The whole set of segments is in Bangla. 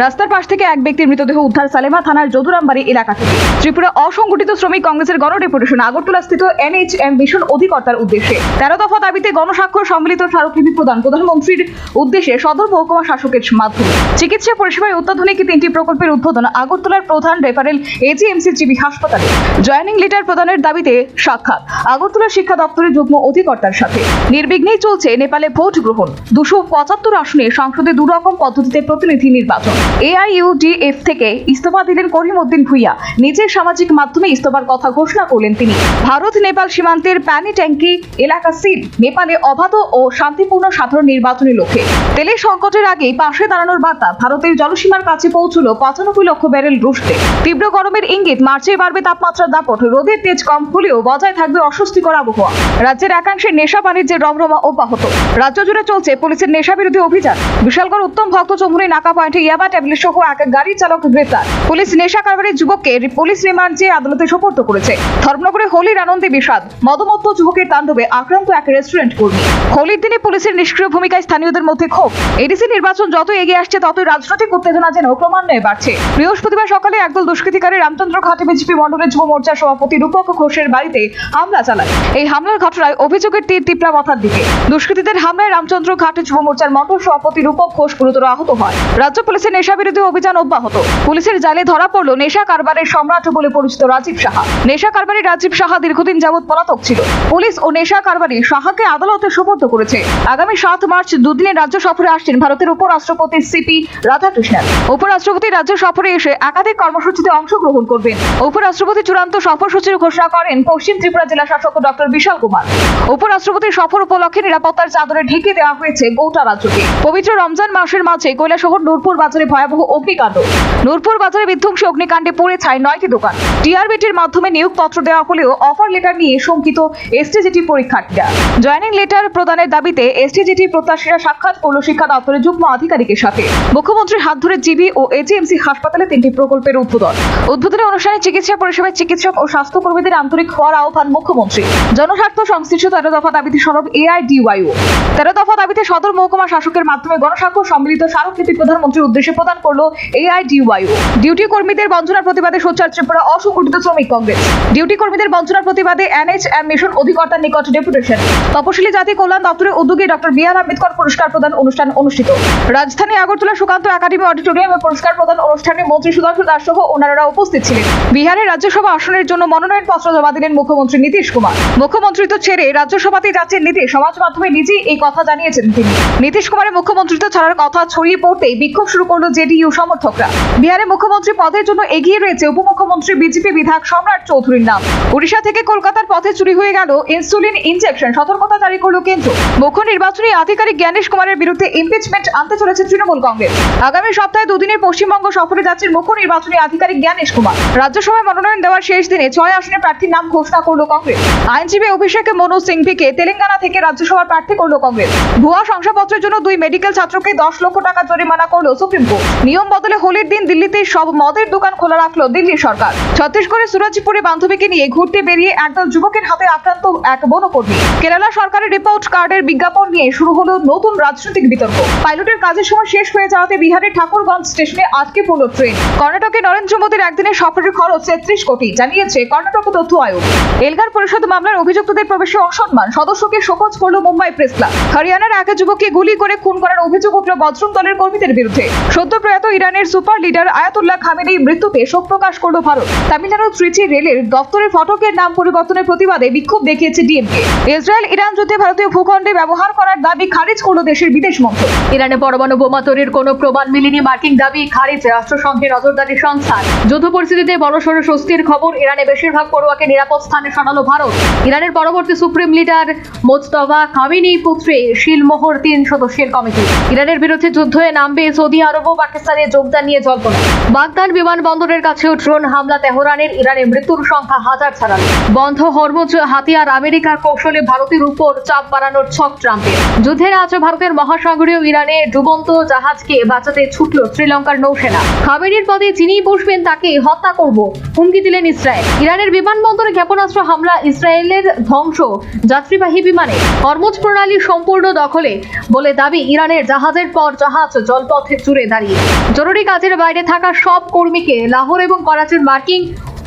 রাস্তার পাশ থেকে এক ব্যক্তির মৃতদেহ উদ্ধার সালেমা থানার যদুরামবাড়ি এলাকা থেকে। ত্রিপুরা অসংগঠিত শ্রমিক কংগ্রেসের গণডেপুটেশন আগরতলাস্থিত এনএইচএম মিশন অধিকর্তার উদ্দেশ্যে 13 দফা দাবিতে গণস্বাক্ষর সম্মিলিত স্মারকলিপি প্রদান প্রধানমন্ত্রীর উদ্দেশ্যে সদর মহকুমা শাসকের মাধ্যমে। চিকিৎসা পরিষেবায় অত্যাধুনিক 3টি প্রকল্পের উদ্বোধন আগরতলার প্রধান রেফারেল এজিএমসি জিবি হাসপাতালে। জয়েনিং লেটার প্রদানের দাবিতে সাক্ষাৎ আগরতলা শিক্ষা দপ্তরের যুগ্ম অধিকর্তার সাথে। নির্বিঘ্নেই চলছে নেপালে ভোট গ্রহণ। 275 আসনে সংসদে দুরকম পদ্ধতিতে প্রতিনিধি নির্বাচন। AIUDF থেকে ইস্তফা দিলেন করিম উদ্দিন ভুইয়া। নিজের সামাজিক মাধ্যমে ইস্তফার কথা ঘোষণা করলেন তিনি। ভারত নেপাল সীমান্তের প্যানি ট্যাঙ্কি এলাকা সিল। নেপালে অবাধ ও শান্তিপূর্ণ সাধারণ নির্বাচনের লক্ষ্যে তেলের সংকটের আগেই পাশে দাঁড়ানোর বার্তা ভারতের জলসীমার কাছে পৌঁছল 95 লক্ষ ব্যারেল রুশতে। তীব্র গরমের ইঙ্গিত, মার্চে বাড়বে তাপমাত্রার দাপট। রোদের তেজ কম হলেও বজায় থাকবে অস্বস্তিকর আবহাওয়া। রাজ্যের একাংশে নেশা বাণিজ্যের রমরমা অব্যাহত। রাজ্য জুড়ে চলছে পুলিশের নেশা বিরোধী অভিযান। বিশালগড় উত্তম ভক্ত চৌমুহনী নাকা পয়েন্টে ইয়াবা ট্যাবলেট সহ এক গাড়ি চালক গ্রেফতার। পুলিশ নেশা কারবারি যুবককে পুলিশ রিমান্ডে আদালতে সোপর্দ করেছে। ধর্মনগরে হোলির আনন্দে বিষাদ। মদমত্ত যুবকের তাণ্ডবে আক্রান্ত এক রেস্টুরেন্ট কর্মী। হোলির দিনে পুলিশের নিষ্ক্রিয় ভূমিকায় স্থানীয়দের মধ্যে ক্ষোভ। এডিসি নির্বাচন যত এগিয়ে আসছে ততই রাজনৈতিক উত্তেজনা যেন ক্রমান্বয়ে বাড়ছে। বৃহস্পতিবার সকালে একদল দুষ্কৃতিকারী রামচন্দ্র ঘাটে বিজেপি মণ্ডলের যুব মোর্চার সভাপতি রূপক ঘোষের বাড়িতে হামলা চালায়। এই হামলার ঘটনায় অভিযোগের তীর তীব্রা মাথার দিকে। দুষ্কৃতীদের হামলায় রামচন্দ্র ঘাটে যুব মোর্চার মণ্ডল সভাপতি রূপক ঘোষ গুরুতর আহত হয়। রাজ্য পুলিশের নেশা বিরোধী অভিযান অব্যাহত। পুলিশের জালে ধরা পড়ল নেশা কারবারের সম্রাট বলে পরিচিত রাজীব সাহা। নেশা কারবারি রাজীব সাহা দীর্ঘদিন যাবৎ পলাতক ছিল। পুলিশ ও নেশা কারবারি সাহাকে আদালতে সোপর্দ করেছে। আগামী 7 মার্চ দুদিনের রাজ্য সফরে আসছেন ভারতের উপরাষ্ট্রপতি সিপি রাধাকৃষ্ণন। উপরাষ্ট্রপতি রাজ্য সফরে এসে একাধিক কর্মসূচিতে অংশগ্রহণ করবেন। উপরাষ্ট্রপতি চূড়ান্ত সফরসূচির ঘোষণা করেন পশ্চিম ত্রিপুরা জেলা শাসক ডক্টর বিশাল কুমার। উপরাষ্ট্রপতির সফর উপলক্ষে নিরাপত্তার চাদরে ঢেকে দেওয়া হয়েছে গোটা রাজ্যকে। পবিত্র রমজান মাসের মাঝে কৈলাসহর নূরপুর বাজারে ভয়াবহ অগ্নিকাণ্ড। নূরপুর বাজারে বিধ্বংসী অগ্নিকাণ্ডে পুড়ে ছাই 9টি দোকান। টিআরবিটির মাধ্যমে নিয়োগপত্র দেওয়া হলেও অফার লেটার নিয়ে শঙ্কিত এসটিজিটি পরীক্ষার্থীরা। জয়েনিং লেটার প্রদানের দাবিতে এসটিজিটি প্রত্যাশীরা সাক্ষাৎ করল শিক্ষা দপ্তরের যুগ্ম আধিকারিকের সাথে। মুখ্যমন্ত্রীর হাত ধরে জিবি ও এজিএমসি হাসপাতালে 3টি প্রকল্পের উদ্বোধনী অনুষ্ঠানে চিকিৎসা পরিষেবায় চিকিৎসক ও স্বাস্থ্যকর্মীদের আন্তরিক হওয়ার আহ্বান মুখ্যমন্ত্রী। জনস্বার্থ সংশ্লিষ্ট 13 দফা দাবিতে সরব AIDYO। 13 দফা দাবিতে সদর মহকুমা শাসকের মাধ্যমে গণস্বাক্ষর সম্মিলিত স্মারকলিপি প্রধানমন্ত্রীর উদ্দেশ্যে প্রদান করলো AIDYO। ডিউটি কর্মীদের বঞ্চনার প্রতিবাদে সোচ্চার ত্রিপুরা অসংগঠিত শ্রমিক কংগ্রেস। ডিউটি কর্মীদের বঞ্চনার প্রতিবাদে এনএইচএম মিশন অধিকর্তার নিকট ডেপুটেশন। তপশিলি জাতি কল্যাণ দপ্তরের উদ্যোগে ডক্টর B.R. আম্বেদকর পুরস্কার প্রদান অনুষ্ঠান অনুষ্ঠিত। রাজধানী আগরতলা সুকান্ত একাডেমি অডিটোরিয়ামে পুরস্কার প্রদান অনুষ্ঠানে মন্ত্রী সুধাংশু দাস সহ অন্যান্যরা উপস্থিত ছিলেন। বিহারের রাজ্যসভা আসনের জন্য মনোনয়ন পত্র জমা দিলেন মুখ্যমন্ত্রী নীতিশ কুমার। মুখ্যমন্ত্রিত্ব ছেড়ে রাজ্যসভাতে যাচ্ছেন নীতিশ। সমাজ মাধ্যমে নিজেই এই কথা জানিয়েছেন তিনি। নীতিশ কুমারের মুখ্যমন্ত্রিত্ব ছাড়ার কথা ছড়িয়ে পড়তেই বিক্ষোভ শুরু করলো জেডিইউ সমর্থকরা। বিহারে মুখ্যমন্ত্রী পদের জন্য এগিয়ে রয়েছে উপমুখ্যমন্ত্রী বিজেপি বিধায়ক সম্রাট চৌধুরীর নাম। ওড়িশা থেকে কলকাতার পথে চুরি হয়ে গেল ইনসুলিন ইনজেকশন। সতর্কতা জারি করল কেন্দ্র। মুখ্য নির্বাচনী আধিকারিক জ্ঞানেশ কুমারের বিরুদ্ধে ইমপিচমেন্ট আনতে চলেছে তৃণমূল কংগ্রেস। আগামী সপ্তাহে দুদিনের পশ্চিমবঙ্গ সফরে যাচ্ছেন মুখ্য নির্বাচনী আধিকারিক জ্ঞানেশ কুমার। রাজ্যসভায় মনোনয়ন দেওয়ার শেষ দিনে 6 আসনের প্রার্থীর নাম ঘোষণা করল কংগ্রেস। আইনজীবী অভিষেক মনু সিংভিকে তেলেঙ্গানা থেকে রাজ্যসভার প্রার্থী করল কংগ্রেস। ভুয়া শংসাপত্রের জন্য 2 মেডিকেল ছাত্রকে 10 লক্ষ টাকা জরিমানা করল সুপ্রিম কোর্ট। নিয়ম বদলে হোলির দিন দিল্লিতে সব মদের দোকান খোলা রাখলো দিল্লি সরকার। ছত্তিশগড়ের সুরজপুরে বান্ধবীকে নিয়ে ঘুরতে বেরিয়ে একদল যুবকের হাতে আক্রান্ত এক বনকর্মী। কেরালা সরকারের রিপোর্ট কার্ডের বিজ্ঞাপন নিয়ে শুরু হলো নতুন রাজনৈতিক বিতর্ক। পাইলটের কাজের সময় শেষ হয়ে যাওয়াতে বিহারের ঠাকুরগঞ্জ স্টেশনে আটকে পড়ল ট্রেন। কর্ণাটকে নরেন্দ্র মোদীর একদিনের সফরের খরচ 33 কোটি, জানিয়েছে কর্ণাটক তথ্য আয়োগ। এলগার পরিষদ মামলার অভিযুক্তদের প্রবেশে অসম্মান, সদস্যকে শোকজ করল মুম্বাই প্রেস ক্লাব। হরিয়ানার এক যুবককে গুলি করে খুন করার অভিযোগ উঠল বজরং দলের কর্মীদের বিরুদ্ধে। সদ্য প্রয়াত ইরানের সুপার লিডার আয়াতুল্লাহ খামেনির মৃত্যুতে শোক প্রকাশ করল ভারত। তামিলনাড়ুর ত্রিচি রেলের দপ্তরের ফটকের নাম পরিবর্তনের প্রতিবাদে বিক্ষোভ দেখিয়েছে ডিএমকে। ইসরায়েল ইরান যুদ্ধে ভারতীয় ভূখণ্ডে ব্যবহার করার দাবি খারিজ করল দেশের বিদেশ মন্ত্রক। ইরানে পরমাণু বোমা তৈরির কোনো প্রমাণ মেলেনি, মার্কিন দাবি খারিজ রাষ্ট্রসংঘের নজরদারি সংস্থা। যুদ্ধ পরিস্থিতিতে বড়সড় স্বস্তির খবর। ইরানে বেশিরভাগ পড়ুয়াকে নিরাপদ স্থানে সরালো ভারত। ইরানের পরবর্তী সুপ্রিম লিডার মোজতবা খামেনি পুত্রে শিলমোহর 3 সদস্যের কমিটি। ইরানের বিরুদ্ধে যুদ্ধে নামবে সৌদি আরব ও পাকিস্তানের যোগদান নিয়ে জল্পনা। বাগদাদ বিমানবন্দরের কাছেও ড্রোন হামলা তেহরানের। ইরানের মৃত্যুর সংখ্যা 1000 ছাড়ালো। বন্ধ হরমুজ হাতিয়ার আমেরিকার কৌশলে ভারতের উপর চাপ বাড়ানোর ছক ট্রাম্পের। যুদ্ধের আজ ভারতের মহাসাগরীয় ইরানে ডুবন্ত জাহাজকে বাঁচাতে ছুটল শ্রীলঙ্কার নৌসেনা। খামেনির পদে যিনিই বসবেন তাকে হত্যা করব হুমকি দিলেন ইসরায়েল। ইরানের বিমানবন্দরে ক্ষেপণাস্ত্র হামলা, ইসরায়েলের ধ্বংস যাত্রীবাহী বিমানে। হরমুজ প্রণালী সম্পূর্ণ দখলে বলে দাবি ইরানের। জাহাজের পর জাহাজ জলপথে জুড়ে দাঁড়িয়ে। দাঁড়িয়ে জরুরি কাজের বাইরে থাকা সব কর্মীকে লাহোর এবং করাচির মার্কিং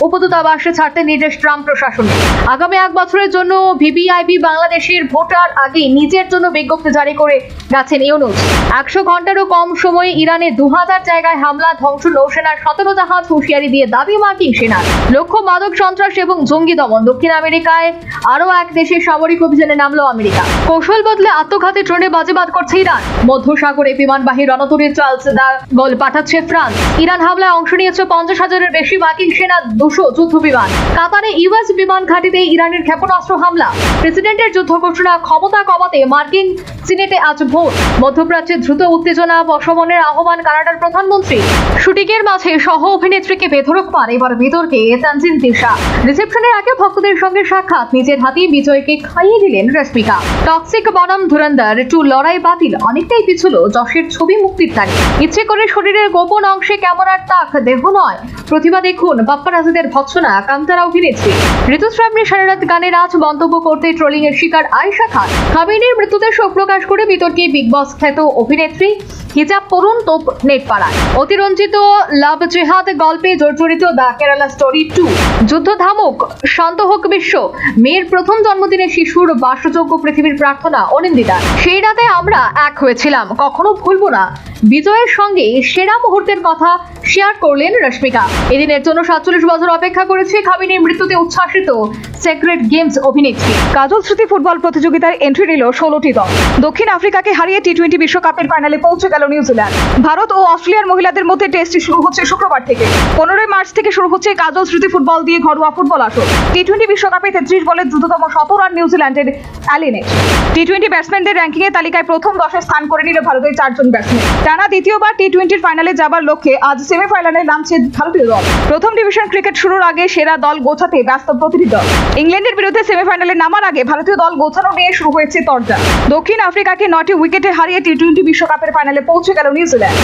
উপদূতাবাসে ছাড়তে নির্দেশ ট্রাম্প প্রশাসনের। আগামী 1 বছরের জন্য ভিভিআইপি বাংলাদেশের ভোটার আগে নিজের জন্য বিজ্ঞপ্তি জারি করে গেছেন ইউনূস। 100 ঘন্টারও কম সময়ে ইরানে 2000 জায়গায় হামলা, ধ্বংস, নৌসেনার 17 জাহাজ হুঁশিয়ারি দিয়ে দাবি মার্কিন সেনার। লক্ষ্য মাদক সন্ত্রাস এবং জঙ্গি দমন। দক্ষিণ আমেরিকায় আরও এক দেশে সামরিক অভিযানে নামলো আমেরিকা। কৌশল বদলে আত্মঘাতী ড্রোনে বাজেবাদ করছে ইরান। মধ্যসাগরে বিমানবাহী রণতরী চার্লস দা গল পাঠাচ্ছে ফ্রান্স। ইরান হামলায় অংশ নিয়েছে 50,000-এর বেশি মার্কিন সেনা, 200 যুদ্ধ বিমান। কাতারে ইউএস বিমান ঘাঁটিতে ইরানের ক্ষেপণাস্ত্র হামলা। প্রেসিডেন্টের যুদ্ধ ঘোষণা, ক্ষমতা কমাতে মার্কিন সিনেটে আজ ভোট। মধ্যপ্রাচ্যে দ্রুত উত্তেজনা প্রশমনের আহ্বান কানাডার প্রধানমন্ত্রী। শুটিংয়ের মাঝে সহ অভিনেত্রীকে বেধড়ক মার, এবার বিতর্কে তানজিন তিশা। রিসেপশনের আগে ভক্তদের সঙ্গে সাক্ষাৎ, নিজের হাতেই বিজয়কে খাইয়ে দিলেন রশ্মিকা। টক্সিক বনাম ধুরন্ধর 2 লড়াই বাতিল, অনেকটাই পিছল যশের ছবি মুক্তির তারিখ। ইচ্ছে করে শরীরের গোপন অংশে ক্যামেরার তাক, দেহ নয়। প্রতিভা দেখুন বাপ্পারাজদের ভৎসনা কান্তারা অভিনেত্রী। ঋতুস্রাবণী সারারাত গানের আজ মন্তব্য করতে ট্রোলিং এর শিকার আয়েশা খান। খামেনির মৃত্যুতে শোক প্রকাশ করে বিতর্কে বিগ বস খ্যাত অভিনেত্রী। হিজাব পরুন তোপ নেট পাড়ায়। অতিরঞ্জিত লাভ জেহাদ গল্পে জর্জরিত দ্য কেরালা স্টোরি 2। যুদ্ধ থামুক, শান্ত হোক বিশ্ব। মেয়ের প্রথম জন্মদিনে শিশুর বাসযোগ্য পৃথিবীর প্রার্থনা অনিন্দিতা। সেই রাতে আমরা এক হয়েছিলাম, কখনো ভুলবো না। বিজয়ের সঙ্গে সেরা মুহূর্তের কথা শেয়ার করলেন রশ্মিকা। এদিনের জন্য 47 বছর অপেক্ষা করেছে খামেনির মৃত্যুতে উচ্ছ্বাসিত সেক্রেট গেমস অভিনেত্রী। কাজল স্মৃতি ফুটবল প্রতিযোগিতায় এন্ট্রি নিল 16টি দল। দক্ষিণ আফ্রিকাকে হারিয়ে টি-20 বিশ্বকাপের ফাইনালে পৌঁছে গেল নিউজিল্যান্ড। ভারত ও অস্ট্রেলিয়ার মহিলাদের মধ্যে টেস্টটি শুরু হচ্ছে শুক্রবার থেকে। 15 মার্চ থেকে শুরু হচ্ছে কাজল স্মৃতি ফুটবল দিয়ে ঘরোয়া ফুটবল আসর। টি-20 বিশ্বকাপে 33 বলে দ্রুততম 100 রান নিউজিল্যান্ডের অ্যালিনেট। টি-20 ব্যাটসম্যানদের র্যাঙ্কিংয়ে তালিকায় প্রথম 10-এ স্থান করে নিল ভারতের 4 জন ব্যাটসম্যান। টানা দ্বিতীয়বার টি-20 ফাইনালে যাবার লক্ষ্যে আজ সেমিফাইনালে নামছে ভারতীয় দল। প্রথম ডিভিশন ক্রিকেট শুরুর আগে সেরা দল গোছাতে ব্যস্ত প্রতিটি দল। ইংল্যান্ডের বিরুদ্ধে সেমিফাইনালে নামার আগে ভারতীয় দল গোছানো নিয়ে শুরু হয়েছে তরজা। দক্ষিণ আফ্রিকাকে 9টি উইকেটে হারিয়ে টি-20 বিশ্বকাপের ফাইনালে পৌঁছে গেল নিউজিল্যান্ড।